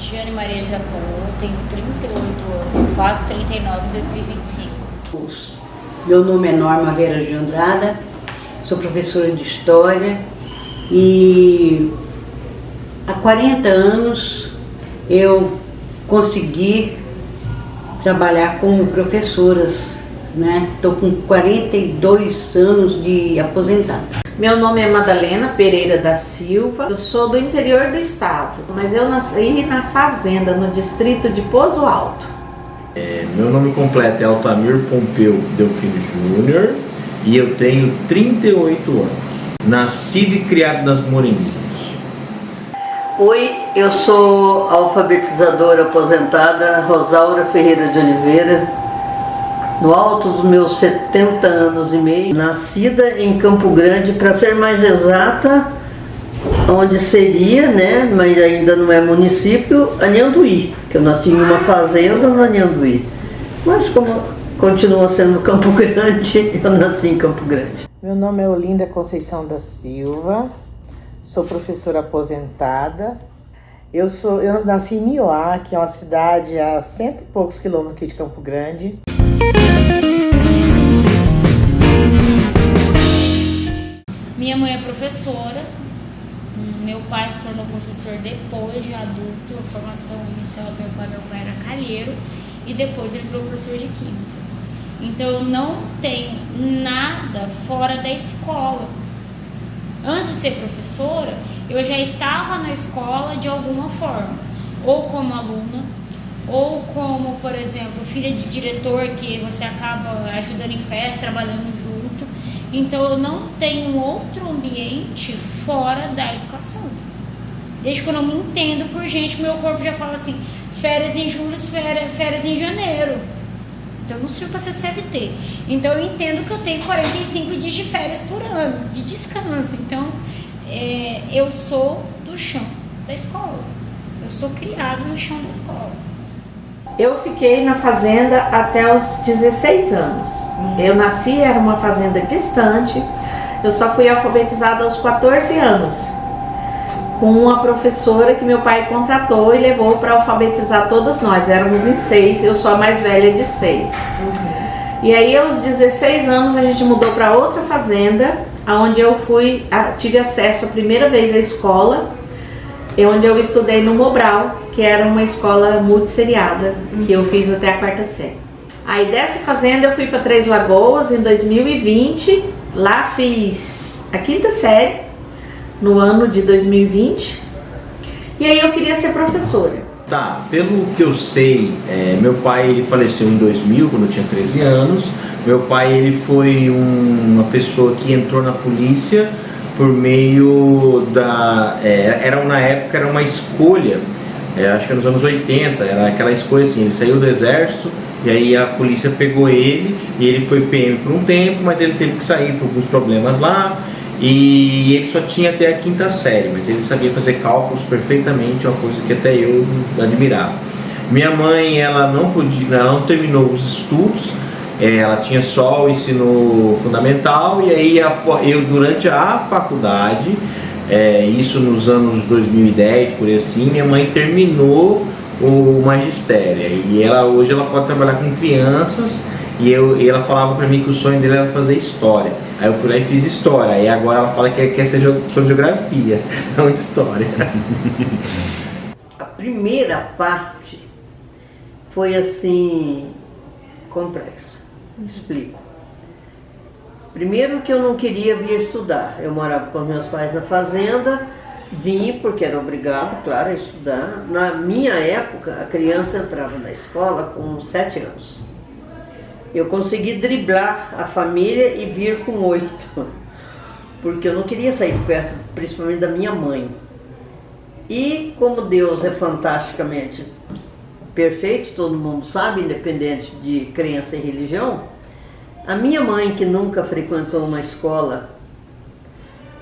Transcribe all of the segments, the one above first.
Jane Maria Jacon, tenho 38 anos, faço 39 em 2025. Meu nome é Norma Vera de Andrada, sou professora de História e há 40 anos eu consegui trabalhar como professora, né? Estou com 42 anos de aposentada. Meu nome é Madalena Pereira da Silva, eu sou do interior do estado, mas eu nasci na fazenda, no distrito de Pozo Alto. Meu nome completo é Altamir Pompeu Delfino Júnior e eu tenho 38 anos, nascido e criado nas Moreninhas. Oi, eu sou alfabetizadora aposentada Rosaura Ferreira de Oliveira, no alto dos meus 70 anos e meio, nascida em Campo Grande, para ser mais exata, onde seria, né, mas ainda não é município, Anhanduí, que eu nasci em uma fazenda no Anhanduí. Mas como continua sendo Campo Grande, eu nasci em Campo Grande. Meu nome é Olinda Conceição da Silva, sou professora aposentada. Eu nasci em Nioá, que é uma cidade a 100 e poucos quilômetros aqui de Campo Grande. Minha mãe é professora, meu pai se tornou professor depois de adulto, a formação inicial do meu pai era calheiro e depois ele virou professor de química. Então eu não tenho nada fora da escola. Antes de ser professora, eu já estava na escola de alguma forma, ou como aluna, ou como, por exemplo, filha de diretor, que você acaba ajudando em festa, trabalhando junto. Então eu não tenho outro ambiente fora da educação. Desde que eu não me entendo por gente, meu corpo já fala assim, férias em julho, férias em janeiro. Então eu não sirvo para ser CLT. Então eu entendo que eu tenho 45 dias de férias por ano, de descanso. Então eu sou do chão da escola. Eu sou criada no chão da escola. Eu fiquei na fazenda até os 16 anos. Eu nasci, era uma fazenda distante. Eu só fui alfabetizada aos 14 anos, com uma professora que meu pai contratou e levou para alfabetizar todos nós. Éramos em 6, eu sou a mais velha de 6. E aí aos 16 anos a gente mudou para outra fazenda, onde eu tive acesso a primeira vez à escola, onde eu estudei no Mobral, que era uma escola multisseriada, que eu fiz até a 4ª série. Aí dessa fazenda eu fui para Três Lagoas em 2020, lá fiz a 5ª série, no ano de 2020, e aí eu queria ser professora. Tá, pelo que eu sei, meu pai ele faleceu em 2000, quando eu tinha 13 anos. Meu pai ele foi uma pessoa que entrou na polícia por meio da... na época era uma escolha, acho que nos anos 80, era aquela escolha assim, ele saiu do exército e aí a polícia pegou ele e ele foi PM por um tempo, mas ele teve que sair por alguns problemas lá e ele só tinha até a 5ª série, mas ele sabia fazer cálculos perfeitamente, uma coisa que até eu admirava. Minha mãe, ela não terminou os estudos, ela tinha só o ensino fundamental e aí eu durante a faculdade, isso nos anos 2010, por aí assim, minha mãe terminou o magistério e hoje ela pode trabalhar com crianças e ela falava pra mim que o sonho dele era fazer história. Aí eu fui lá e fiz história, e agora ela fala que quer ser geografia, não história. A primeira parte foi assim, complexa. Me explico. Primeiro que eu não queria vir estudar. Eu morava com meus pais na fazenda, vim porque era obrigado, claro, a estudar. Na minha época, a criança entrava na escola com 7 anos. Eu consegui driblar a família e vir com 8, porque eu não queria sair de perto, principalmente da minha mãe. E como Deus é fantasticamente perfeito, todo mundo sabe, independente de crença e religião, a minha mãe, que nunca frequentou uma escola,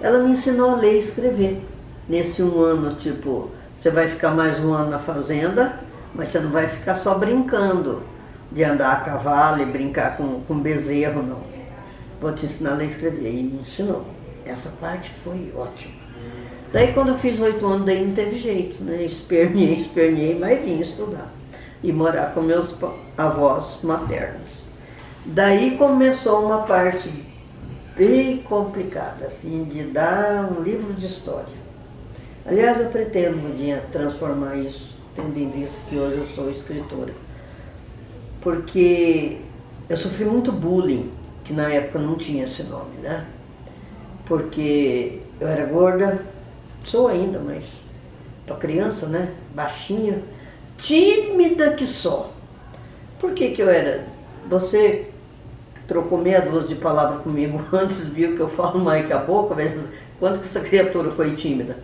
ela me ensinou a ler e escrever. Nesse um ano, tipo, você vai ficar mais um ano na fazenda, mas você não vai ficar só brincando de andar a cavalo e brincar com bezerro, não. Vou te ensinar a ler e escrever. E me ensinou. Essa parte foi ótima. Daí quando eu fiz 8 anos, daí não teve jeito, né? Espernei, mas vim estudar e morar com meus avós maternos. Daí começou uma parte bem complicada, assim, de dar um livro de história. Aliás, eu pretendo um dia transformar isso, tendo em vista que hoje eu sou escritora. Porque eu sofri muito bullying, que na época não tinha esse nome, né? Porque eu era gorda, sou ainda, mas para criança, né? Baixinha, tímida que só. Por que que eu era? Você trocou meia dúzia de palavras comigo antes, viu que eu falo mais que a boca, mas quanto que essa criatura foi tímida?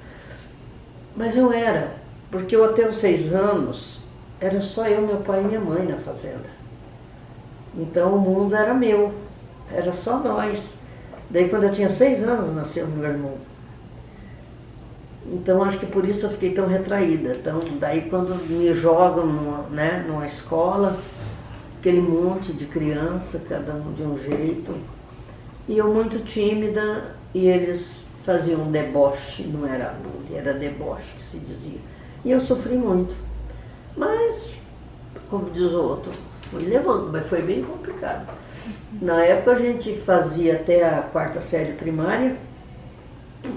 Mas eu era, porque eu até os 6 anos, era só eu, meu pai e minha mãe na fazenda. Então o mundo era meu, era só nós. Daí quando eu tinha 6 anos, nasceu meu irmão. Então acho que por isso eu fiquei tão retraída. Então daí quando me jogam numa escola, aquele monte de criança, cada um de um jeito, e eu muito tímida, e eles faziam um deboche, não era bullying, era deboche que se dizia. E eu sofri muito. Mas, como diz o outro, fui levando, mas foi bem complicado. Na época a gente fazia até a 4ª série primária,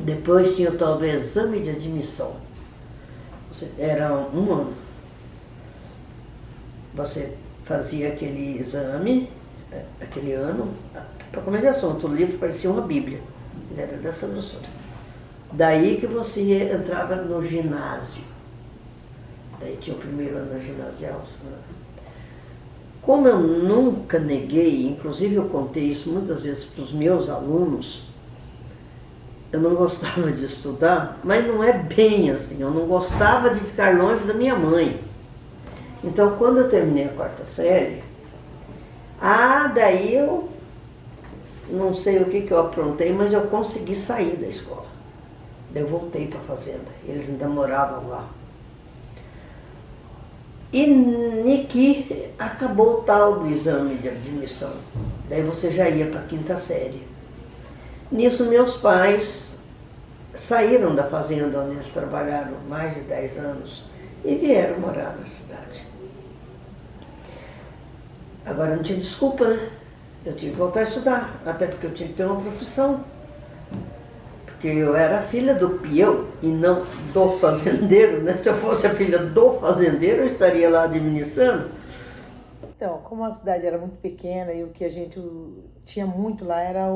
depois tinha o tal do exame de admissão. Era um ano. Você fazia aquele exame, aquele ano, para começar de assunto, o livro parecia uma bíblia, ele era dessa grossura. Daí que você entrava no ginásio. Daí tinha o primeiro ano ginasial. Como eu nunca neguei, inclusive eu contei isso muitas vezes para os meus alunos, eu não gostava de estudar, mas não é bem assim, eu não gostava de ficar longe da minha mãe. Então, quando eu terminei a 4ª série, daí eu não sei o que eu aprontei, mas eu consegui sair da escola. Daí eu voltei para a fazenda, eles ainda moravam lá. E Niki acabou o tal do exame de admissão. Daí você já ia para a 5ª série. Nisso, meus pais saíram da fazenda onde eles trabalharam mais de 10 anos e vieram morar na cidade. Agora não tinha desculpa, né? Eu tinha que voltar a estudar, até porque eu tinha que ter uma profissão. Porque eu era a filha do peão e não do fazendeiro, né? Se eu fosse a filha do fazendeiro, eu estaria lá administrando. Então, como a cidade era muito pequena e o que a gente tinha muito lá era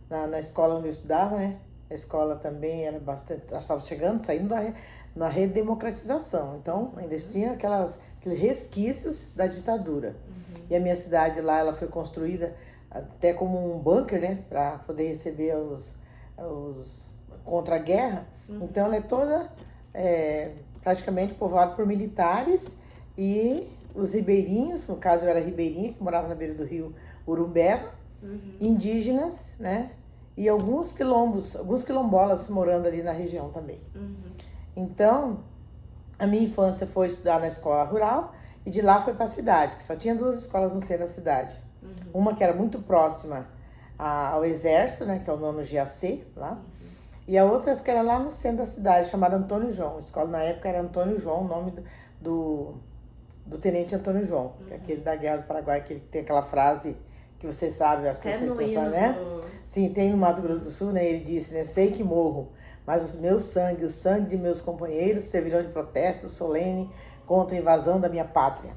na escola onde eu estudava, né? A escola também era bastante, estava chegando, saindo na redemocratização. Então, ainda tinha aqueles resquícios da ditadura. E a minha cidade lá, ela foi construída até como um bunker, né? Para poder receber os contra a guerra. Então, ela é toda praticamente povoada por militares e os ribeirinhos, no caso eu era ribeirinha, que morava na beira do rio Urumbeva, indígenas, né? E alguns quilombolas morando ali na região também. Então, a minha infância foi estudar na escola rural e de lá foi para a cidade, que só tinha 2 escolas no centro da cidade. Uma que era muito próxima ao exército, né, que é o 9º GAC, lá. E a outra que era lá no centro da cidade, chamada Antônio João. A escola na época era Antônio João, o nome do tenente Antônio João, que é aquele da Guerra do Paraguai, que ele tem aquela frase que vocês sabem, acho que vocês estão falando, né? Sim, tem no Mato Grosso do Sul, né? Ele disse, né? Sei que morro, mas o sangue de meus companheiros servirão de protesto solene contra a invasão da minha pátria.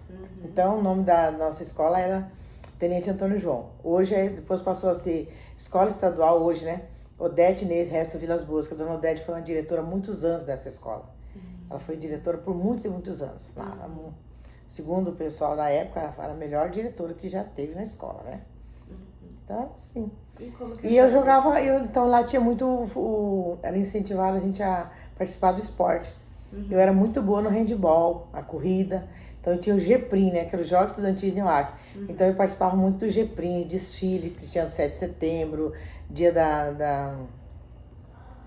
Então, o nome da nossa escola era Tenente Antônio João. Hoje, depois passou a ser escola estadual, hoje, né? Odete Inês Resto Vilas Boas, que a dona Odete foi uma diretora há muitos anos dessa escola. Ela foi diretora por muitos e muitos anos. Segundo o pessoal da época, ela era a melhor diretora que já teve na escola, né? Então, era assim. E eu jogava, então lá tinha muito, era incentivado a gente a participar do esporte. Eu era muito boa no handball, na corrida. Então eu tinha o GEPRIM, né, que era os Jogos Estudantis de Nhoaque. Então eu participava muito do GEPRIM, desfile, que tinha 7 de setembro, dia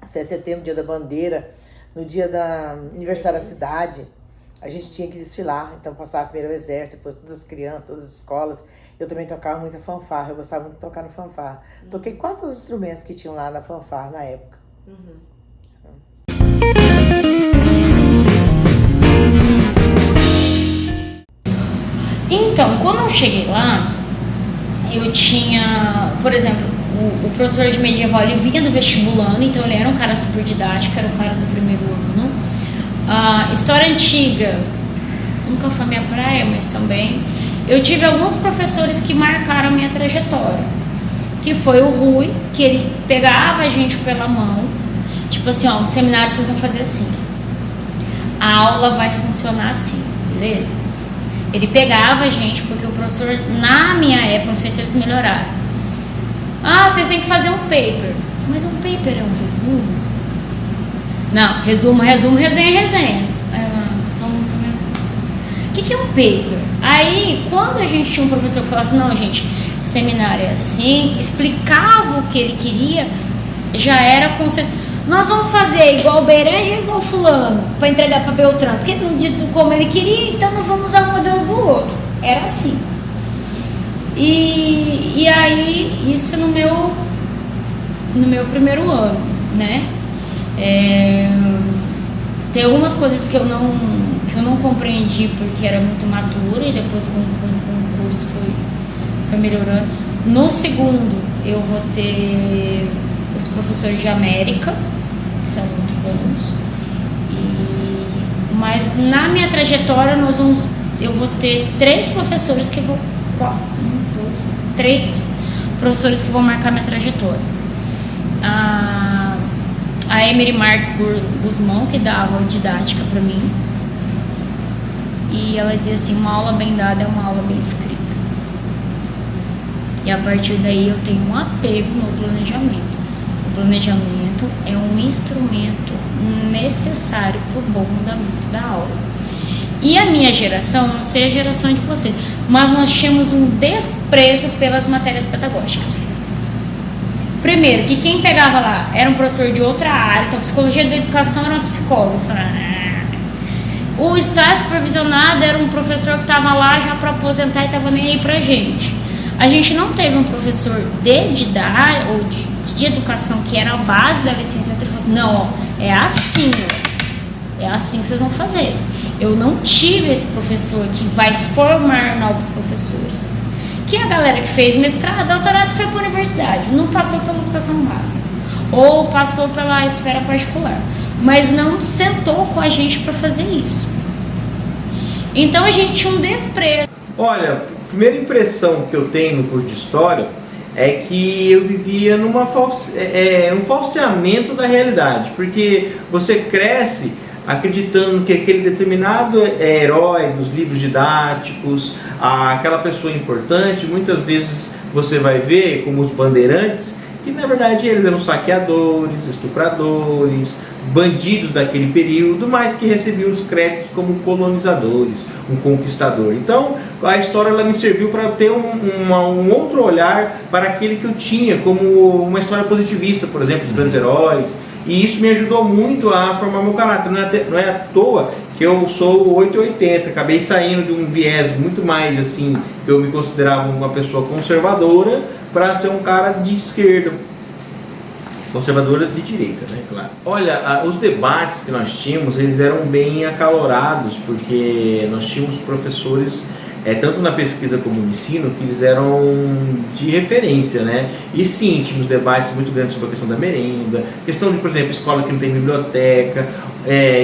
7 de setembro, dia da bandeira, no dia da aniversário da cidade. A gente tinha que desfilar, então passava primeiro o exército, depois todas as crianças, todas as escolas. Eu também tocava muita fanfarra, eu gostava muito de tocar no fanfarra. Toquei quase todos os instrumentos que tinham lá na fanfarra na época. Então, quando eu cheguei lá, eu tinha, por exemplo, o professor de medieval, ele vinha do vestibulando, então ele era um cara super didático, era um cara do primeiro ano. História antiga, nunca foi minha praia, mas também. Eu tive alguns professores que marcaram a minha trajetória, que foi o Rui, que ele pegava a gente pela mão, tipo assim, ó, no seminário vocês vão fazer assim, a aula vai funcionar assim, beleza? Ele pegava a gente, porque o professor, na minha época, não sei se eles melhoraram, vocês têm que fazer um paper. Mas um paper é um resumo? Não, resumo, resenha. O que é um paper? Aí, quando a gente tinha um professor que falava assim, não, gente, seminário é assim, explicava o que ele queria, já era conceito. Nós vamos fazer igual o Beirã e igual o fulano, para entregar para Beltrano, porque ele não disse como ele queria, então nós vamos usar o modelo do outro. Era assim. E aí, isso no meu primeiro ano, né? Tem algumas coisas que eu não compreendi porque era muito matura, e depois com o curso foi melhorando. No segundo, eu vou ter os professores de América, que são muito bons. Mas na minha trajetória, eu vou ter três professores que vão marcar minha trajetória. A Emery Marques Guzmão, que dava didática para mim, e ela dizia assim, uma aula bem dada é uma aula bem escrita. E a partir daí eu tenho um apego no planejamento. O planejamento é um instrumento necessário para o bom andamento da aula. E a minha geração, não sei a geração de vocês, mas nós tínhamos um desprezo pelas matérias pedagógicas. Primeiro, que quem pegava lá era um professor de outra área, então psicologia da educação era uma psicóloga. O estágio supervisionado era um professor que estava lá já para aposentar e estava nem aí pra gente. A gente não teve um professor de educação, que era a base da licenciatura, que falou assim, não, é assim que vocês vão fazer. Eu não tive esse professor que vai formar novos professores. Que a galera que fez mestrado, doutorado, foi para a universidade, não passou pela educação básica, ou passou pela esfera particular, mas não sentou com a gente para fazer isso. Então a gente tinha um desprezo. Olha, a primeira impressão que eu tenho no curso de História é que eu vivia um falseamento da realidade, porque você cresce acreditando que aquele determinado herói dos livros didáticos, aquela pessoa importante, muitas vezes você vai ver como os bandeirantes, que na verdade eles eram saqueadores, estupradores, bandidos daquele período, mas que recebiam os créditos como colonizadores, um conquistador. Então a história ela me serviu para ter um outro olhar para aquele que eu tinha, como uma história positivista, por exemplo, dos grandes heróis. E isso me ajudou muito a formar meu caráter. Não é à toa que eu sou 880, acabei saindo de um viés muito mais assim, que eu me considerava uma pessoa conservadora, para ser um cara de esquerda, conservadora de direita, né, claro. Olha, os debates que nós tínhamos, eles eram bem acalorados, porque nós tínhamos professores, tanto na pesquisa como no ensino, que eles eram de referência, né? E sim, tínhamos debates muito grandes sobre a questão da merenda, questão de, por exemplo, escola que não tem biblioteca,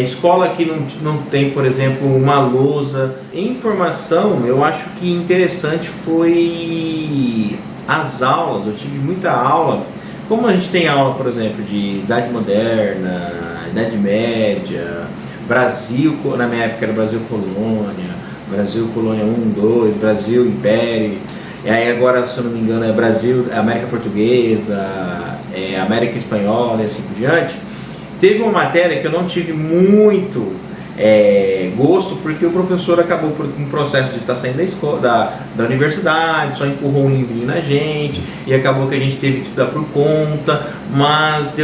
escola que não tem, por exemplo, uma lousa. Em formação, eu acho que interessante foi as aulas. Eu tive muita aula, como a gente tem aula, por exemplo, de Idade Moderna, Idade Média, Brasil, na minha época era Brasil Colônia, Brasil Colônia 1, 2, Brasil Império, e aí agora, se eu não me engano, é Brasil, América Portuguesa, América Espanhola e assim por diante. Teve uma matéria que eu não tive muito gosto, porque o professor acabou por um processo de estar saindo da escola, da universidade, só empurrou um livrinho na gente, e acabou que a gente teve que estudar por conta, mas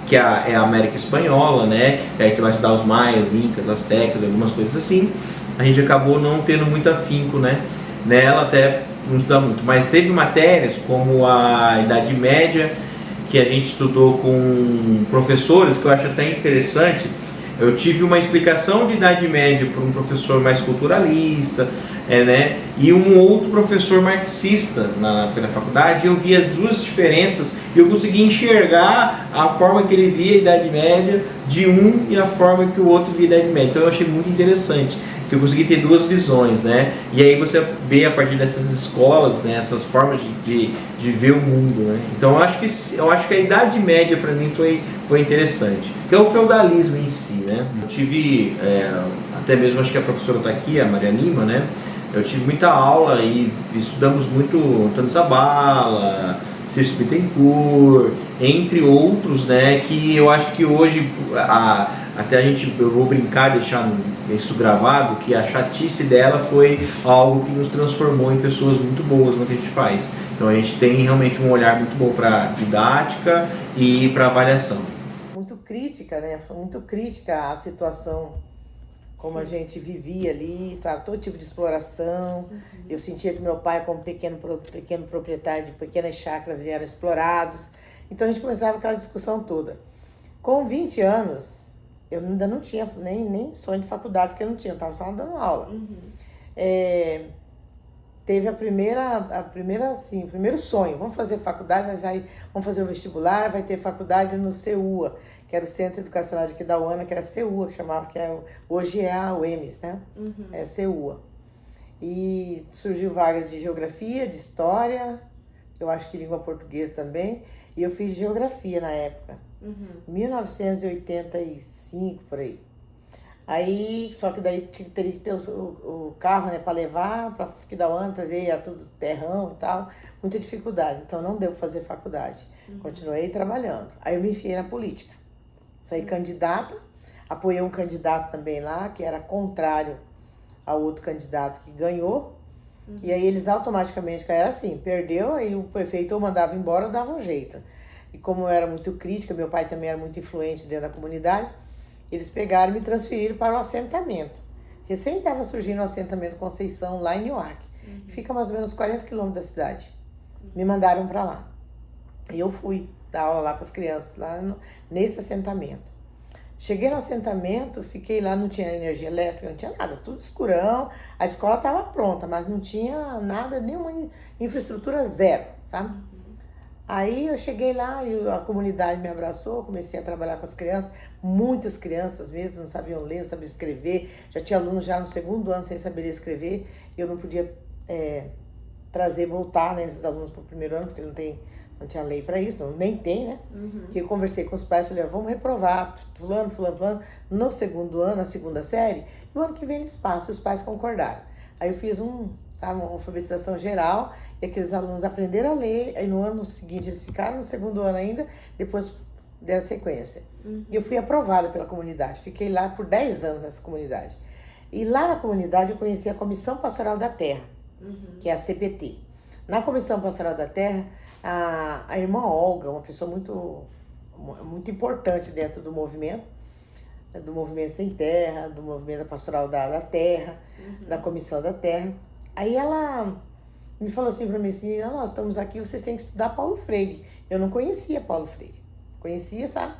que é a América Espanhola, né, que aí você vai estudar os maias, incas, astecas, algumas coisas assim, a gente acabou não tendo muito afinco, né, nela, até não estudar muito, mas teve matérias como a Idade Média, que a gente estudou com professores, que eu acho até interessante, Eu tive uma explicação de Idade Média por um professor mais culturalista, né? E um outro professor marxista na época da faculdade. Eu vi as duas diferenças e eu consegui enxergar a forma que ele via a Idade Média de um e a forma que o outro via a Idade Média. Então eu achei muito interessante, que eu consegui ter duas visões, né? E aí você vê a partir dessas escolas, né, essas formas de ver o mundo, né? Então eu acho que a Idade Média para mim foi interessante, que é o feudalismo em si, né? Eu tive, até mesmo acho que a professora está aqui, a Maria Lima, né? Eu tive muita aula e estudamos muito Antônio Zabala, Cícero Bittencourt, entre outros, né? Que eu acho que hoje até eu vou brincar, deixar isso gravado, que a chatice dela foi algo que nos transformou em pessoas muito boas no que a gente faz. Então a gente tem realmente um olhar muito bom para didática e para avaliação. Muito crítica, né? Muito crítica à situação como a gente vivia ali, tá? Todo tipo de exploração. Eu sentia que meu pai, como pequeno proprietário de pequenas chácaras, eram explorados. Então a gente começava aquela discussão toda. Com 20 anos, eu ainda não tinha nem sonho de faculdade, porque eu não tinha, eu estava só dando aula. Teve o primeiro sonho, vamos fazer faculdade, vamos fazer o vestibular, vai ter faculdade no CEUA, que era o Centro Educacional de Aquidauana, que era CEUA, que chamava, hoje é a UEMS, né? É CEUA. E surgiu vaga de geografia, de história, eu acho que língua portuguesa também, e eu fiz geografia na época, 1985, por aí. Aí, só que daí teria que ter o carro, né, para levar, para Aquidauana, trazer tudo terrão e tal, muita dificuldade. Então não deu para fazer faculdade. Continuei trabalhando. Aí eu me enfiei na política. Saí candidata, apoiei um candidato também lá, que era contrário ao outro candidato que ganhou. E aí eles automaticamente, era assim, perdeu, aí o prefeito ou mandava embora ou dava um jeito. E como eu era muito crítica, meu pai também era muito influente dentro da comunidade, eles pegaram e me transferiram para o assentamento. Recém estava surgindo o assentamento Conceição, lá em Nioaque. Fica mais ou menos 40 quilômetros da cidade. Me mandaram para lá. E eu fui dar aula lá para as crianças, lá nesse assentamento. Cheguei no assentamento, fiquei lá, não tinha energia elétrica, não tinha nada, tudo escurão. A escola estava pronta, mas não tinha nada, nenhuma infraestrutura, zero, sabe? Aí eu cheguei lá e a comunidade me abraçou, comecei a trabalhar com as crianças, muitas crianças mesmo, não sabiam ler, não sabiam escrever, já tinha alunos já no segundo ano sem saber escrever, eu não podia voltar, né, esses alunos para o primeiro ano, porque não tinha lei para isso, nem tem, né? Que eu conversei com os pais, falei, vamos reprovar fulano, no segundo ano, na segunda série, e o ano que vem eles passam, os pais concordaram. Aí eu fiz uma alfabetização geral, e aqueles alunos aprenderam a ler, aí no ano seguinte eles ficaram, no segundo ano ainda, depois deram sequência. E eu fui aprovada pela comunidade, fiquei lá por 10 anos nessa comunidade. E lá na comunidade eu conheci a Comissão Pastoral da Terra, que é a CPT. Na Comissão Pastoral da Terra, a irmã Olga, uma pessoa muito, muito importante dentro do movimento Sem Terra, do movimento pastoral da terra, da Comissão da Terra. Aí ela me falou assim para mim, assim, nós estamos aqui, vocês têm que estudar Paulo Freire. Eu não conhecia Paulo Freire. Conhecia, sabe?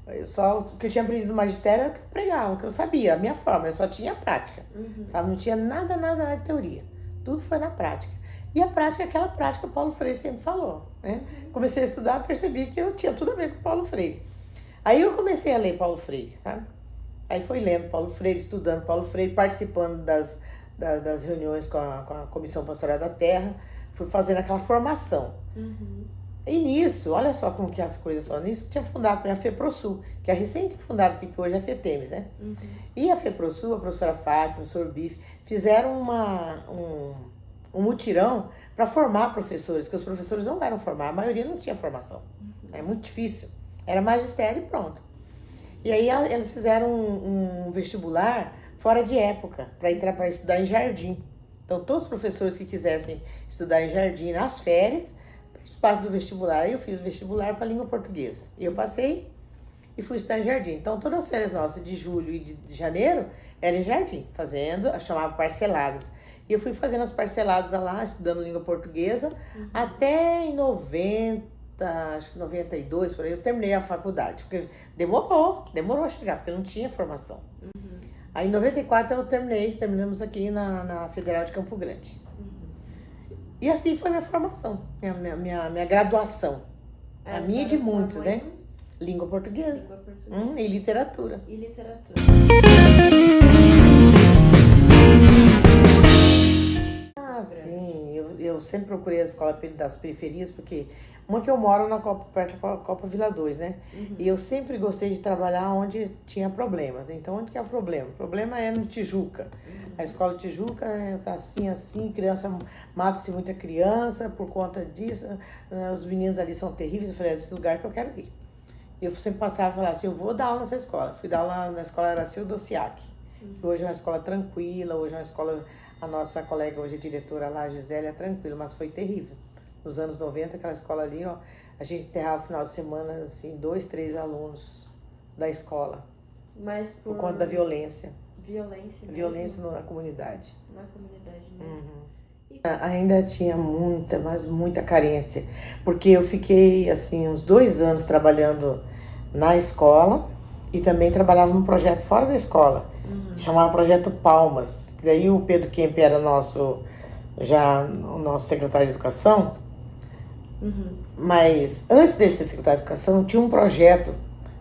O que eu tinha aprendido no magistério era o que eu pregava, o que eu sabia, a minha forma, eu só tinha a prática, sabe? Não tinha nada na teoria. Tudo foi na prática. E a prática é aquela prática que o Paulo Freire sempre falou, né? Comecei a estudar, percebi que eu tinha tudo a ver com Paulo Freire. Aí eu comecei a ler Paulo Freire, sabe? Aí fui lendo Paulo Freire, estudando Paulo Freire, participando das reuniões com a Comissão Pastoral da Terra, fui fazendo aquela formação. E nisso, olha só como que as coisas são. Nisso tinha fundado a FEPROSUL, que é recente fundada aqui, que hoje é a FETEMES, né? E a FEPROSUL, a professora Fátima, o professor Bife, fizeram um mutirão para formar professores, que os professores não eram formados, a maioria não tinha formação. É muito difícil. Era magistério e pronto. E aí eles fizeram um vestibular fora de época, para entrar para estudar em Jardim. Então todos os professores que quisessem estudar em Jardim nas férias, espaço do vestibular. Aí eu fiz o vestibular para a língua portuguesa. E eu passei e fui estudar em Jardim. Então todas as férias nossas de julho e de janeiro eram em Jardim, chamava parceladas. E eu fui fazendo as parceladas lá, estudando língua portuguesa, até em 90, acho que 92, por aí, eu terminei a faculdade, porque demorou a chegar, porque eu não tinha formação. Aí em 94 terminamos aqui na Federal de Campo Grande. E assim foi minha formação, minha graduação. A minha e de muitos, né? Língua portuguesa. E literatura. Sim, eu sempre procurei a escola das periferias, porque onde eu moro perto da Copa Vila 2, né? E eu sempre gostei de trabalhar onde tinha problemas. Então, onde que é o problema? O problema é no Tijuca. A escola Tijuca tá assim, criança, mata-se muita criança por conta disso. Os meninos ali são terríveis. Eu falei, é esse lugar que eu quero ir. Eu sempre passava e falava assim, eu vou dar aula nessa escola. Fui dar aula na escola Aracil Dociac, que hoje é uma escola tranquila, hoje é uma escola... A nossa colega hoje, a diretora lá, a Gisele, é tranquila, mas foi terrível. Nos anos 90, aquela escola ali, ó, a gente enterrava no final de semana, assim, 2, 3 alunos da escola. Mas por conta da violência. Violência na comunidade. Na comunidade mesmo. Ainda tinha muita carência, porque eu fiquei, assim, uns 2 anos trabalhando na escola e também trabalhava num projeto fora da escola. Chamava Projeto Palmas. Daí o Pedro Kemp era o nosso secretário de Educação. Mas antes dele ser secretário de Educação, tinha um projeto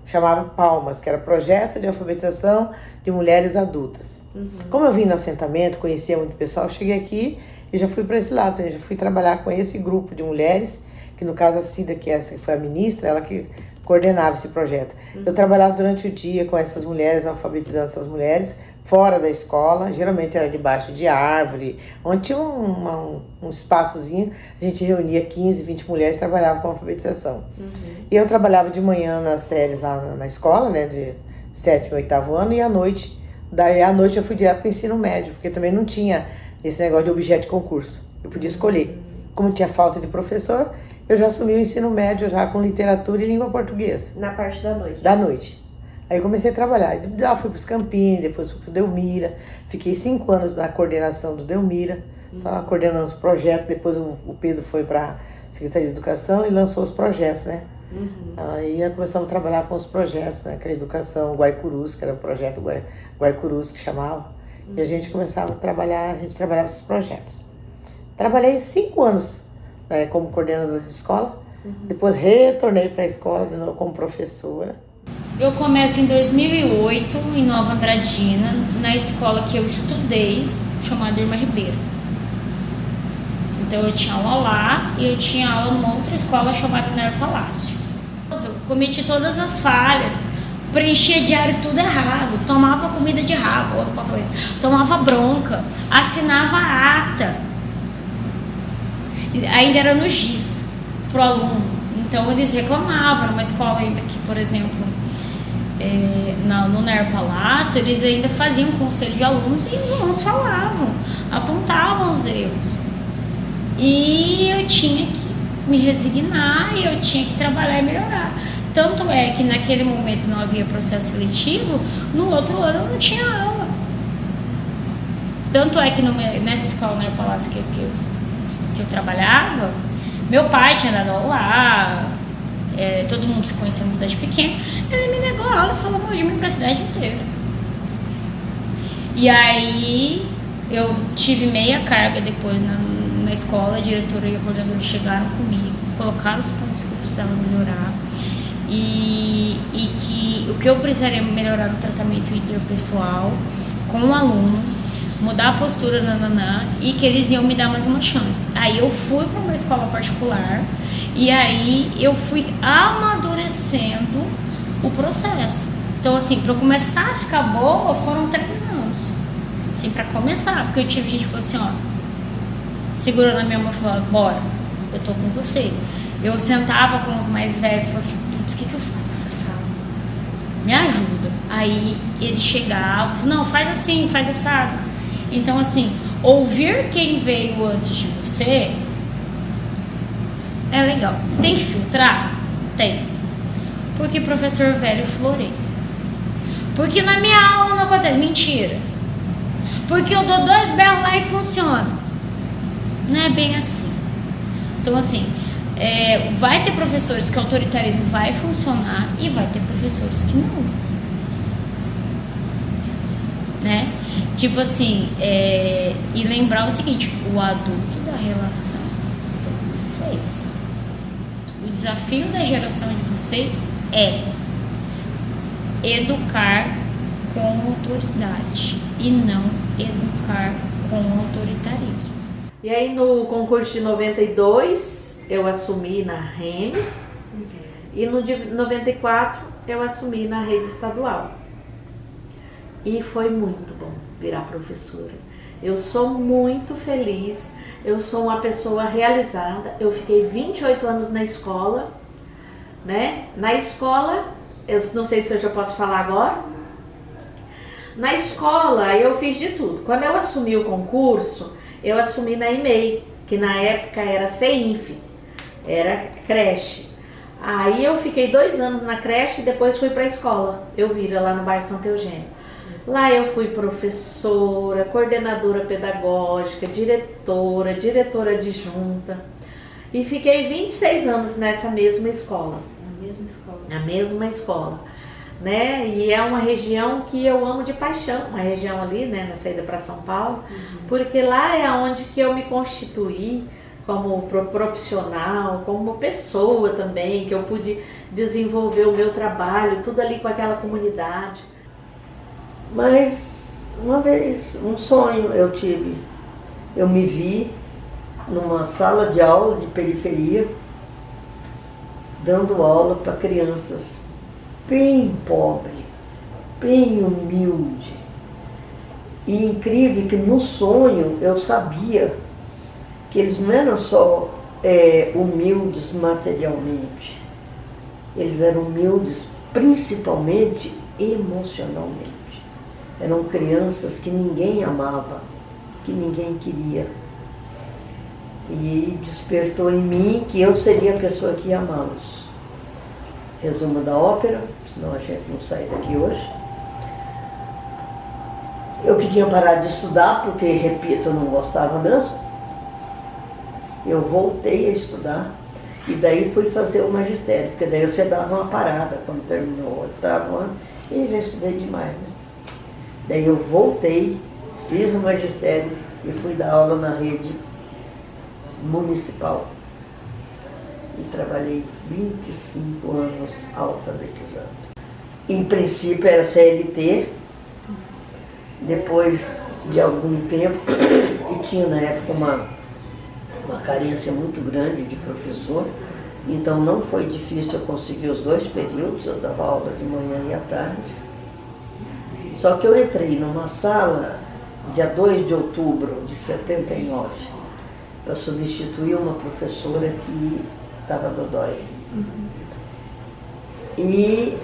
chamava Palmas, que era Projeto de Alfabetização de Mulheres Adultas. Como eu vim no assentamento, conhecia muito pessoal, eu cheguei aqui e já fui para esse lado. Eu já fui trabalhar com esse grupo de mulheres, que no caso a Cida, que essa foi a ministra, ela que coordenava esse projeto. Eu trabalhava durante o dia com essas mulheres, alfabetizando essas mulheres, fora da escola, geralmente era debaixo de árvore, onde tinha um espaçozinho, a gente reunia 15, 20 mulheres e trabalhava com alfabetização. E eu trabalhava de manhã nas séries lá na escola, né, de 7º e 8º ano, e à noite, daí à noite eu fui direto para o ensino médio, porque também não tinha esse negócio de objeto de concurso, eu podia escolher. Como tinha falta de professor, eu já assumi o ensino médio já com literatura e língua portuguesa. Na parte da noite? Da noite. Aí eu comecei a trabalhar. Já fui para os Campinhos, depois fui para o Delmira. Fiquei 5 anos na coordenação do Delmira, só coordenando os projetos. Depois o Pedro foi para a Secretaria de Educação e lançou os projetos, né? Aí começamos a trabalhar com os projetos, né? Que é a Educação Guaicurus, que era o projeto Guaicurus que chamava. E a gente começava a trabalhar, esses projetos. Trabalhei 5 anos, né, como coordenadora de escola. Depois retornei para a escola de novo como professora. Eu começo em 2008, em Nova Andradina, na escola que eu estudei, chamada Irmã Ribeiro. Então eu tinha aula lá e eu tinha aula numa outra escola chamada Nair Palácio. Eu cometi todas as falhas, preenchia diário tudo errado, tomava comida de rabo, não pode falar isso, tomava bronca, assinava ata. Ainda era no GIS, pro aluno. Então eles reclamavam, era uma escola ainda que, por exemplo, no Nair Palácio, eles ainda faziam um conselho de alunos e os alunos falavam, apontavam os erros. E eu tinha que me resignar e eu tinha que trabalhar e melhorar. Tanto é que naquele momento não havia processo seletivo, no outro ano eu não tinha aula. Tanto é que nessa escola Nair Palácio que eu trabalhava, meu pai tinha dado aula lá, todo mundo se conhecia numa cidade pequena, ele me negou a aula e falou de mim pra cidade inteira. E aí eu tive meia carga depois na escola, a diretora e a coordenadora chegaram comigo, colocaram os pontos que eu precisava melhorar e que o que eu precisaria melhorar no tratamento interpessoal com o aluno, mudar a postura, e que eles iam me dar mais uma chance. Aí eu fui para uma escola particular e aí eu fui amadurecendo o processo. Então, assim, para eu começar a ficar boa, foram 3 anos. Assim, para começar, porque eu tive gente que falou assim, ó, segurando a minha mão e falando, bora, eu tô com você. Eu sentava com os mais velhos e falava assim, putz, o que eu faço com essa sala? Me ajuda. Aí eles chegavam, não, faz assim, faz assado. Então, assim, ouvir quem veio antes de você é legal. Tem que filtrar? Tem. Porque professor velho floreia. Porque na minha aula não acontece. Mentira. Porque eu dou 2 berros lá e funciona. Não é bem assim. Então, assim, vai ter professores que o autoritarismo vai funcionar e vai ter professores que não. Né? Tipo assim, e lembrar o seguinte, o adulto da relação são vocês. O desafio da geração de vocês é educar com autoridade e não educar com autoritarismo. E aí no concurso de 92 eu assumi na REME e no de 94 eu assumi na rede estadual. E foi muito bom virar professora. Eu sou muito feliz, eu sou uma pessoa realizada. Eu fiquei 28 anos na escola, né? Na escola, eu não sei se eu já posso falar agora. Na escola eu fiz de tudo. Quando eu assumi o concurso, eu assumi na EMEI, que na época era CEINF, era creche. Aí eu fiquei 2 anos na creche e depois fui para a escola, Elvira, lá no bairro Santo Eugênio. Lá eu fui professora, coordenadora pedagógica, diretora adjunta e fiquei 26 anos nessa mesma escola. Na mesma escola, né? E é uma região que eu amo de paixão, uma região ali, né, na saída para São Paulo, porque lá é onde que eu me constituí como profissional, como pessoa também, que eu pude desenvolver o meu trabalho, tudo ali com aquela comunidade. Mas uma vez, um sonho eu tive, eu me vi numa sala de aula de periferia, dando aula para crianças bem pobres, bem humilde. E incrível que no sonho eu sabia que eles não eram só humildes materialmente, eles eram humildes principalmente emocionalmente. Eram crianças que ninguém amava, que ninguém queria. E despertou em mim que eu seria a pessoa que ia amá-los. Resumo da ópera, senão a gente não sai daqui hoje. Eu que tinha parado de estudar, porque, repito, eu não gostava mesmo. Eu voltei a estudar e daí fui fazer o magistério, porque daí eu tinha dado uma parada quando terminou o 8º ano e já estudei demais, né? Daí eu voltei, fiz o magistério e fui dar aula na rede municipal. E trabalhei 25 anos alfabetizando. Em princípio era CLT, depois de algum tempo, e tinha na época uma carência muito grande de professor, então não foi difícil eu conseguir os 2 períodos, eu dava aula de manhã e à tarde. Só que eu entrei numa sala, dia 2 de outubro de 79, para substituir uma professora que estava dodói. E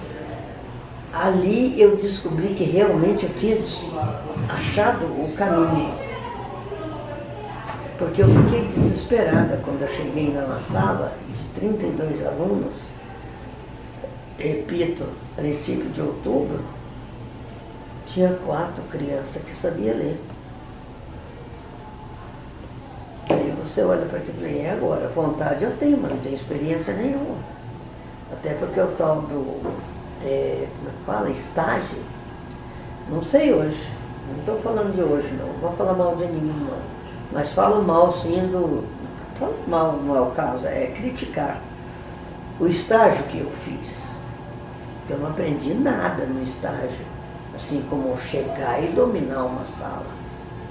ali eu descobri que realmente eu tinha achado o caminho. Porque eu fiquei desesperada quando eu cheguei numa sala de 32 alunos, repito, princípio de outubro, tinha 4 crianças que sabiam ler. Aí você olha para aquilo e fala, agora, vontade eu tenho, mas não tenho experiência nenhuma. Até porque o tal do, como é que fala, estágio, não sei hoje, não estou falando de hoje não vou falar mal de ninguém não, mas falo mal sim falo mal não é o caso, é criticar o estágio que eu fiz, que eu não aprendi nada no estágio, assim como chegar e dominar uma sala,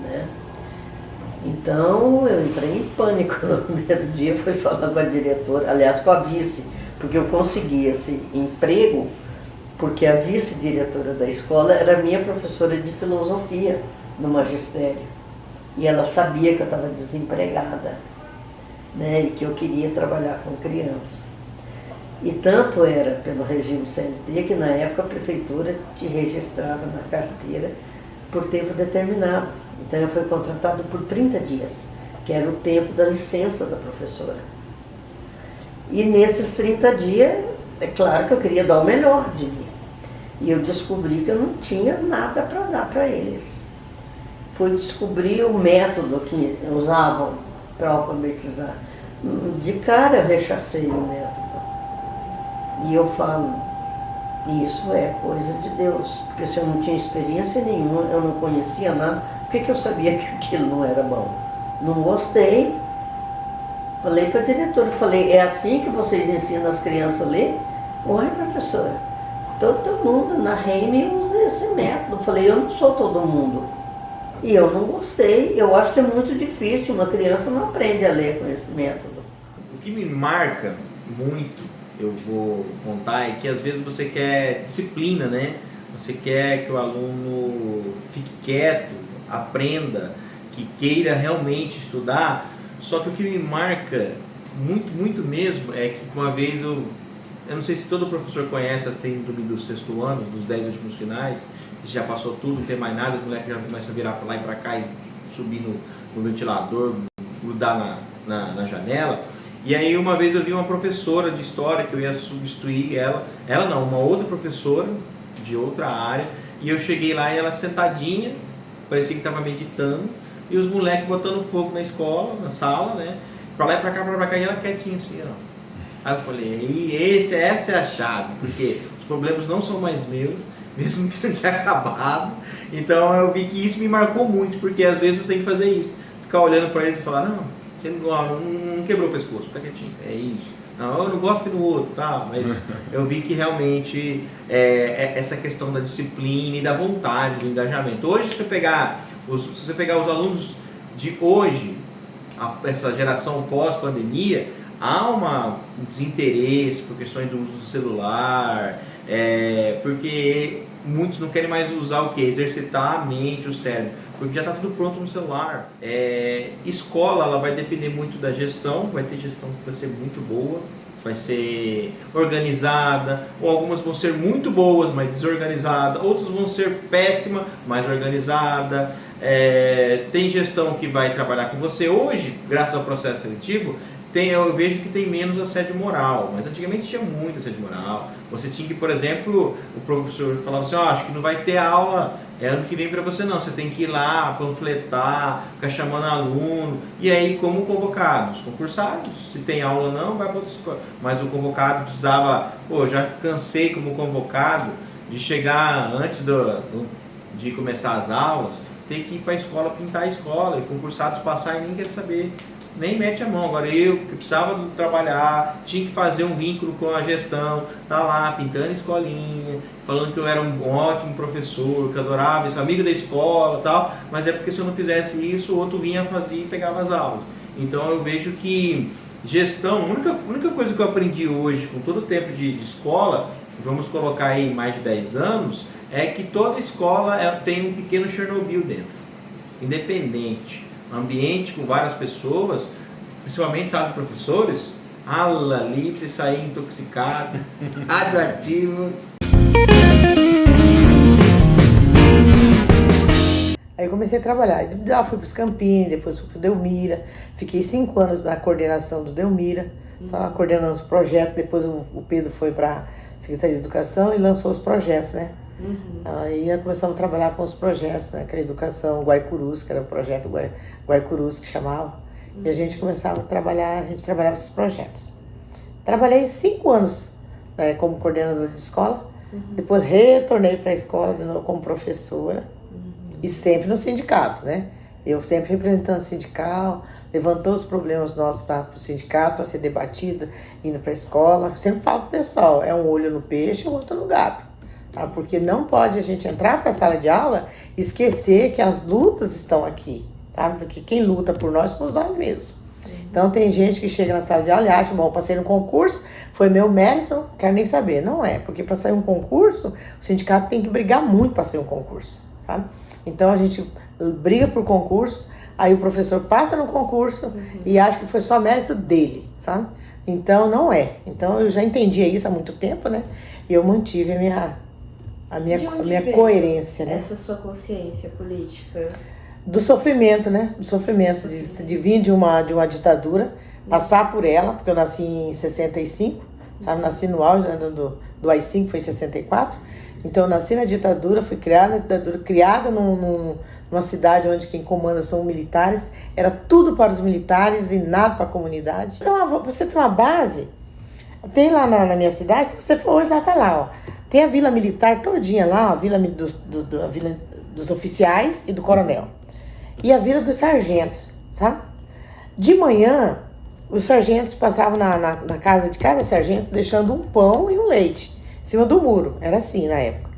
né? Então eu entrei em pânico no primeiro dia, fui falar com a diretora, aliás com a vice, porque eu consegui esse emprego porque a vice-diretora da escola era minha professora de filosofia no magistério. E ela sabia que eu estava desempregada, né, e que eu queria trabalhar com criança. E tanto era pelo regime CLT que na época a prefeitura te registrava na carteira por tempo determinado. Então eu fui contratado por 30 dias, que era o tempo da licença da professora. E nesses 30 dias, é claro que eu queria dar o melhor de mim. E eu descobri que eu não tinha nada para dar para eles. Fui descobrir o método que usavam para alfabetizar. De cara eu rechacei o método. E eu falo, isso é coisa de Deus, porque se eu não tinha experiência nenhuma, eu não conhecia nada, por que eu sabia que aquilo não era bom? Não gostei. Falei para a diretora, falei, é assim que vocês ensinam as crianças a ler? Oi, professora, todo mundo na Reime usa esse método. Falei, eu não sou todo mundo. E eu não gostei, eu acho que é muito difícil, uma criança não aprende a ler com esse método. O que me marca muito, eu vou contar, é que às vezes você quer disciplina, né? Você quer que o aluno fique quieto, aprenda, que queira realmente estudar. Só que o que me marca muito, muito mesmo é que uma vez eu não sei se todo professor conhece a síndrome do sexto ano, dos 10 últimos finais, já passou tudo, não tem mais nada, os moleques já começam a virar para lá e para cá e subir no ventilador, grudar na janela. E aí uma vez eu vi uma professora de história que eu ia substituir ela não, uma outra professora de outra área, e eu cheguei lá e ela sentadinha, parecia que estava meditando, e os moleques botando fogo na escola, na sala, né, pra lá e pra cá, e ela quietinha assim, ó. Aí eu falei, essa é a chave, porque os problemas não são mais meus, mesmo que isso tenha acabado. Então eu vi que isso me marcou muito, porque às vezes você tem que fazer isso, ficar olhando para eles e falar, não, você não quebrou o pescoço, fica quietinho, é isso. Não, eu não gosto do outro, tá? Mas eu vi que realmente é essa questão da disciplina e da vontade, do engajamento. Hoje, se você pegar os alunos de hoje, essa geração pós-pandemia, há um desinteresse por questões do uso do celular, porque muitos não querem mais usar o quê? Exercitar a mente, o cérebro, porque já está tudo pronto no celular. Escola, ela vai depender muito da gestão, vai ter gestão que vai ser muito boa, vai ser organizada, ou algumas vão ser muito boas, mas desorganizadas, outras vão ser péssimas, mais organizada. Tem gestão que vai trabalhar com você. Hoje, graças ao processo seletivo, eu vejo que tem menos assédio moral, mas antigamente tinha muito assédio moral. Você tinha que, por exemplo, o professor falava assim, acho que não vai ter aula ano que vem para você não, você tem que ir lá, panfletar, ficar chamando aluno, e aí como convocado, os concursados, se tem aula não, vai para outra escola, mas o convocado precisava, já cansei como convocado de chegar antes de começar as aulas, ter que ir para a escola, pintar a escola, e concursados passar e nem quer saber, nem mete a mão. Agora eu, que precisava trabalhar, tinha que fazer um vínculo com a gestão, tá lá pintando a escolinha, falando que eu era um ótimo professor, que eu adorava isso, amigo da escola e tal, mas é porque se eu não fizesse isso, o outro vinha, fazia e pegava as aulas. Então eu vejo que gestão, a única coisa que eu aprendi hoje, com todo o tempo de escola, vamos colocar aí mais de 10 anos, é que toda escola tem um pequeno Chernobyl dentro, independente, ambiente com várias pessoas, principalmente sala de professores, ali você sair intoxicado, radioativo. Aí eu comecei a trabalhar, já fui para os Campinhos, depois fui para o Delmira, fiquei 5 anos na coordenação do Delmira, só coordenando os projetos, depois o Pedro foi para a Secretaria de Educação e lançou os projetos, né? Aí começamos a trabalhar com os projetos, né? Que a educação Guaicurus, que era o projeto Guaicurus que chamava, e a gente começava a trabalhar, esses projetos. Trabalhei 5 anos, né, como coordenadora de escola, depois retornei para a escola de novo como professora, e sempre no sindicato, né? Eu sempre representando o sindical, levantou os problemas nossos para o sindicato, para ser debatido, indo para a escola. Sempre falo para o pessoal, é um olho no peixe e o outro no gato. Tá? Porque não pode a gente entrar para a sala de aula e esquecer que as lutas estão aqui, sabe? Porque quem luta por nós somos nós mesmos. Então tem gente que chega na sala de aula e acha, bom, passei no concurso, foi meu mérito, não quero nem saber. Não é, porque para sair um concurso, o sindicato tem que brigar muito para sair um concurso, sabe? Então a gente briga por concurso, aí o professor passa no concurso e acha que foi só mérito dele, sabe? Então não é. Então eu já entendia isso há muito tempo, né? E eu mantive a minha coerência, né? Essa sua consciência política? Do sofrimento, né? Do sofrimento, de vir de uma ditadura, passar por ela, porque eu nasci em 65, sabe? Nasci no auge do AI-5, foi em 64. Então, eu nasci na ditadura, fui criada na ditadura, criada numa cidade onde quem comanda são militares. Era tudo para os militares e nada para a comunidade. Então, você tem uma base, tem lá na minha cidade, se você for hoje, lá tá lá, ó. Tem a vila militar todinha lá, a vila dos oficiais e do coronel. E a vila dos sargentos, sabe? De manhã, os sargentos passavam na casa de cada sargento, deixando um pão e um leite em cima do muro. Era assim na época.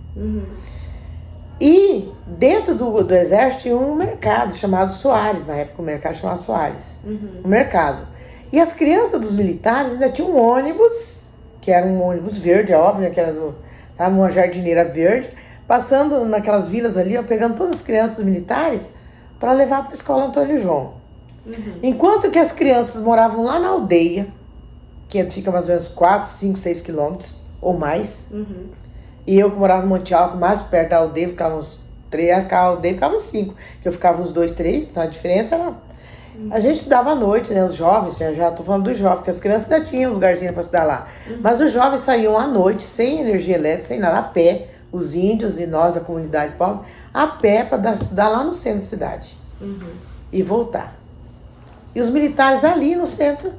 E dentro do exército tinha um mercado chamado Soares. Na época o mercado chamava Soares. O mercado. E as crianças dos militares ainda tinham um ônibus, que era um ônibus verde, óbvio, né, que era uma jardineira verde, passando naquelas vilas ali, ó, pegando todas as crianças militares para levar para a escola Antônio João. Enquanto que as crianças moravam lá na aldeia, que fica mais ou menos 4, 5, 6 quilômetros ou mais, e eu que morava no Monte Alto, mais perto da aldeia, ficava uns 3, a aldeia ficava uns 5, que eu ficava uns 2, 3, então a diferença era... A gente estudava à noite, né, os jovens, eu já tô falando dos jovens, porque as crianças ainda tinham um lugarzinho para estudar lá, mas os jovens saíam à noite, sem energia elétrica, sem nada, a pé, os índios e nós da comunidade pobre, a pé para estudar lá no centro da cidade e voltar. E os militares ali no centro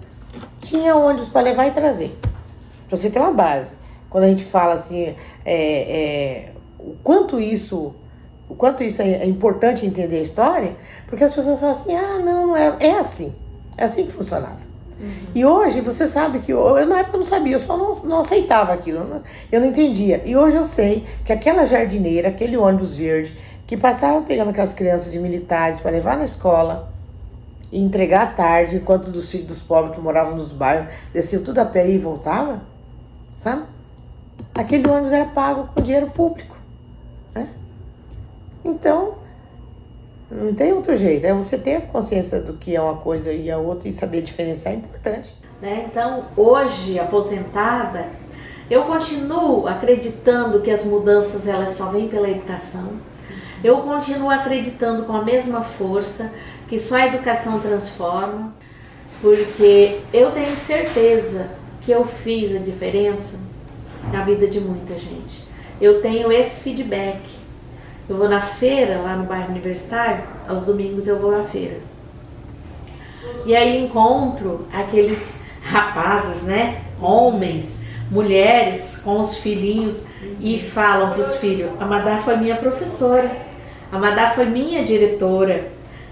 tinham ônibus para levar e trazer. Para você ter uma base. Quando a gente fala assim, o quanto isso é importante entender a história, porque as pessoas falam assim, não é assim. É assim que funcionava. E hoje, você sabe que eu na época não sabia, eu só não aceitava aquilo, eu não entendia. E hoje eu sei que aquela jardineira, aquele ônibus verde, que passava pegando aquelas crianças de militares para levar na escola e entregar à tarde, enquanto dos filhos dos pobres que moravam nos bairros, desciam tudo a pé e voltava, sabe? Aquele ônibus era pago com dinheiro público, né? Então, não tem outro jeito. É você ter a consciência do que é uma coisa e a outra e saber diferenciar é importante. Então, hoje, aposentada, eu continuo acreditando que as mudanças elas só vêm pela educação. Eu continuo acreditando com a mesma força que só a educação transforma, porque eu tenho certeza que eu fiz a diferença na vida de muita gente. Eu tenho esse feedback. Eu vou na feira, lá no bairro Universitário, aos domingos eu vou na feira. E aí encontro aqueles rapazes, né, homens, mulheres com os filhinhos e falam para os filhos, a Madá foi minha professora, a Madá foi minha diretora,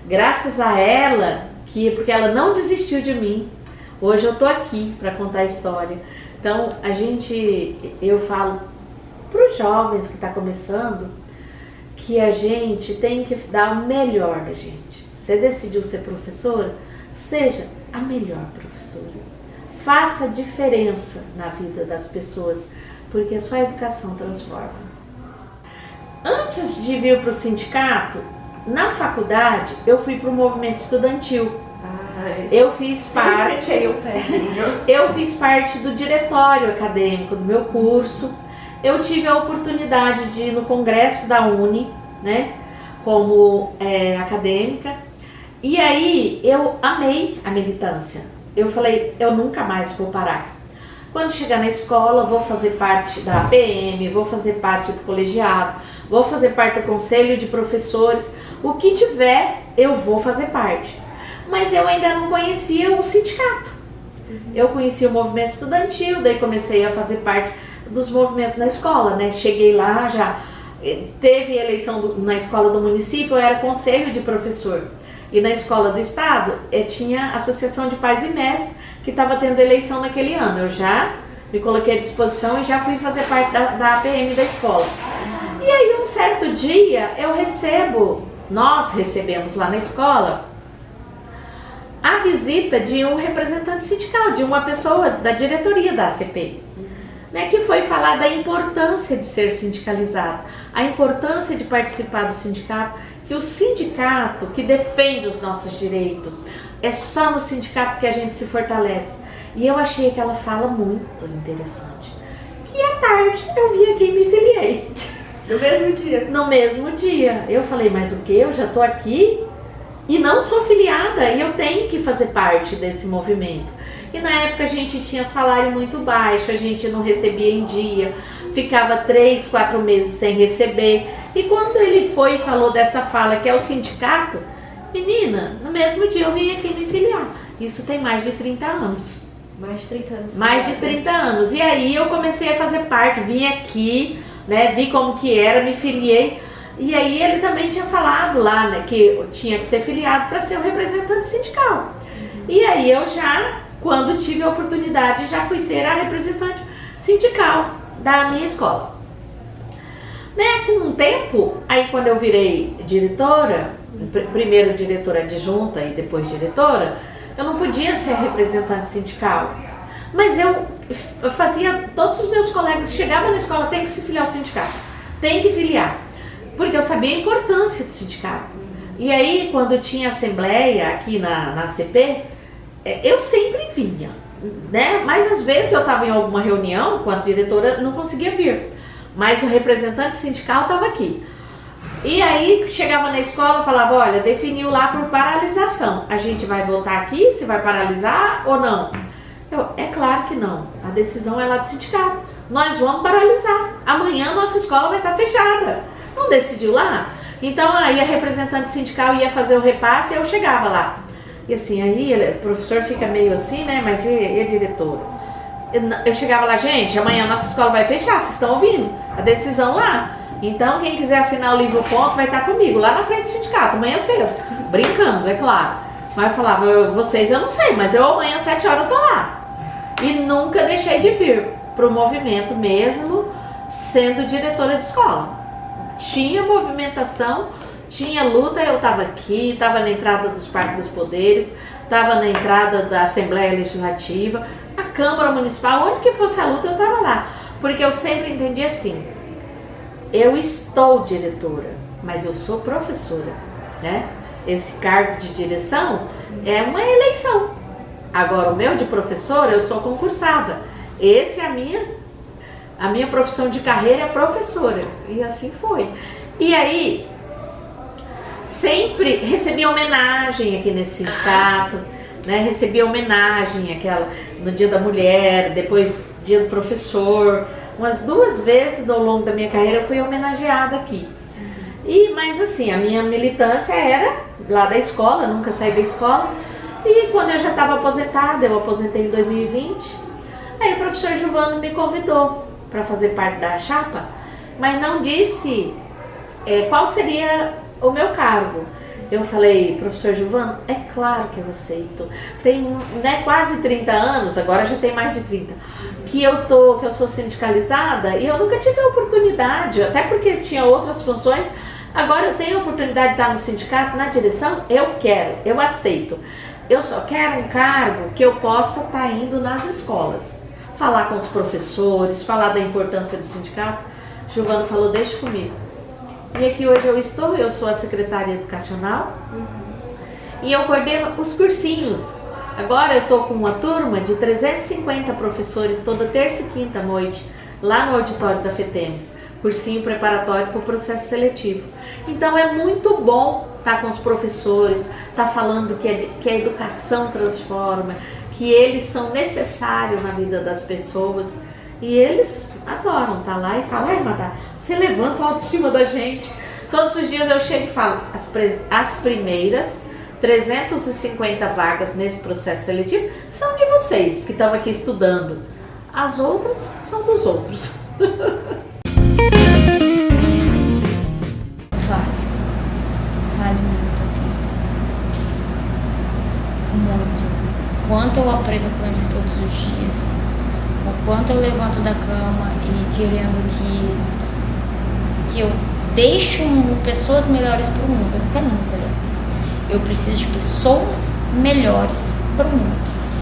graças a ela, porque ela não desistiu de mim, hoje eu tô aqui para contar a história. Então eu falo para os jovens que estão começando, que a gente tem que dar o melhor da gente. Você decidiu ser professora? Seja a melhor professora. Faça diferença na vida das pessoas, porque só a educação transforma. Antes de vir para o sindicato, na faculdade, eu fui para o movimento estudantil. Eu fiz parte do diretório acadêmico do meu curso. Eu tive a oportunidade de ir no congresso da Uni, né, como acadêmica, e aí eu amei a militância. Eu falei, eu nunca mais vou parar. Quando chegar na escola, vou fazer parte da APM, vou fazer parte do colegiado, vou fazer parte do conselho de professores, o que tiver, eu vou fazer parte. Mas eu ainda não conhecia o sindicato. Eu conhecia o movimento estudantil, daí comecei a fazer parte dos movimentos na escola, né? Cheguei lá, já teve eleição na escola do município, eu era conselho de professor. E na escola do estado, tinha associação de pais e mestres, que estava tendo eleição naquele ano. Eu já me coloquei à disposição e já fui fazer parte da APM da escola. E aí, um certo dia, nós recebemos lá na escola, a visita de um representante sindical, de uma pessoa da diretoria da ACP, né, que foi falar da importância de ser sindicalizado, a importância de participar do sindicato, que o sindicato que defende os nossos direitos, é só no sindicato que a gente se fortalece. E eu achei aquela fala muito interessante. Que à tarde eu vim aqui e me filiei. No mesmo dia? No mesmo dia. Eu falei, mas o que? Eu já estou aqui e não sou filiada e eu tenho que fazer parte desse movimento. E na época a gente tinha salário muito baixo, a gente não recebia em dia, ficava 3, 4 meses sem receber. E quando ele foi e falou dessa fala que é o sindicato, menina, no mesmo dia eu vim aqui me filiar. Isso tem mais de 30 anos. Mais de 30 anos. Mais de 30 anos. E aí eu comecei a fazer parte, vim aqui, né, vi como que era, me filiei. E aí ele também tinha falado lá, né, que eu tinha que ser filiado para ser um representante sindical. E aí eu já, quando tive a oportunidade, já fui ser a representante sindical da minha escola. Né, com um tempo, aí quando eu virei diretora, primeiro diretora adjunta e depois diretora, eu não podia ser representante sindical. Mas eu fazia, todos os meus colegas chegavam na escola, tem que se filiar ao sindicato, tem que filiar. Porque eu sabia a importância do sindicato. E aí, quando tinha assembleia aqui na CP, eu sempre vinha, né? Mas às vezes eu estava em alguma reunião, quando diretora, não conseguia vir. Mas o representante sindical estava aqui. E aí, chegava na escola e falava, olha, definiu lá por paralisação. A gente vai votar aqui, se vai paralisar ou não? É claro que não. A decisão é lá do sindicato. Nós vamos paralisar. Amanhã nossa escola vai estar fechada. Não decidiu lá? Então aí a representante sindical ia fazer o repasse e eu chegava lá. E assim, aí o professor fica meio assim, né? Mas e a diretora? Eu chegava lá, gente, amanhã nossa escola vai fechar, vocês estão ouvindo? A decisão lá. Então quem quiser assinar o livro ponto vai estar comigo, lá na frente do sindicato, amanhã cedo. Brincando, é claro. Mas eu falava, vocês eu não sei, mas eu amanhã às 7 horas eu tô lá. E nunca deixei de vir pro movimento mesmo, sendo diretora de escola. Tinha movimentação, tinha luta, eu estava aqui, estava na entrada dos Parques dos Poderes, estava na entrada da Assembleia Legislativa, a Câmara Municipal, onde que fosse a luta eu estava lá. Porque eu sempre entendi assim, eu estou diretora, mas eu sou professora, né? Esse cargo de direção é uma eleição. Agora o meu de professora, eu sou concursada. Essa é a minha profissão de carreira é professora, e assim foi. E aí, sempre recebi homenagem aqui nesse sindicato, né? Recebi homenagem no Dia da Mulher, depois Dia do Professor. Umas 2 vezes ao longo da minha carreira eu fui homenageada aqui. Mas assim, a minha militância era lá da escola, nunca saí da escola. E quando eu já estava aposentada, eu aposentei em 2020, aí o professor Giovano me convidou para fazer parte da chapa, mas não disse qual seria o meu cargo. Eu falei, professor Giovano, é claro que eu aceito. Tem quase 30 anos, agora já tem mais de 30, que eu sou sindicalizada e eu nunca tive a oportunidade, até porque tinha outras funções. Agora eu tenho a oportunidade de estar no sindicato, na direção, eu quero, eu aceito. Eu só quero um cargo que eu possa estar indo nas escolas, falar com os professores, falar da importância do sindicato. Giovano falou, deixa comigo. E aqui hoje eu sou a secretária educacional e eu coordeno os cursinhos. Agora eu estou com uma turma de 350 professores toda terça e quinta noite, lá no auditório da FETEMES, cursinho preparatório para o processo seletivo. Então é muito bom estar com os professores, estar falando que a educação transforma, que eles são necessários na vida das pessoas. E eles adoram estar lá e falam, Madá, você levanta a autoestima da gente. Todos os dias eu chego e falo, as primeiras 350 vagas nesse processo seletivo são de vocês que estão aqui estudando. As outras são dos outros. Vale muito a pena. Muito. Quanto eu aprendo com eles todos os dias. O quanto eu levanto da cama e querendo que eu deixe pessoas melhores para o mundo. Eu não quero um mundo melhor. Eu preciso de pessoas melhores para o mundo.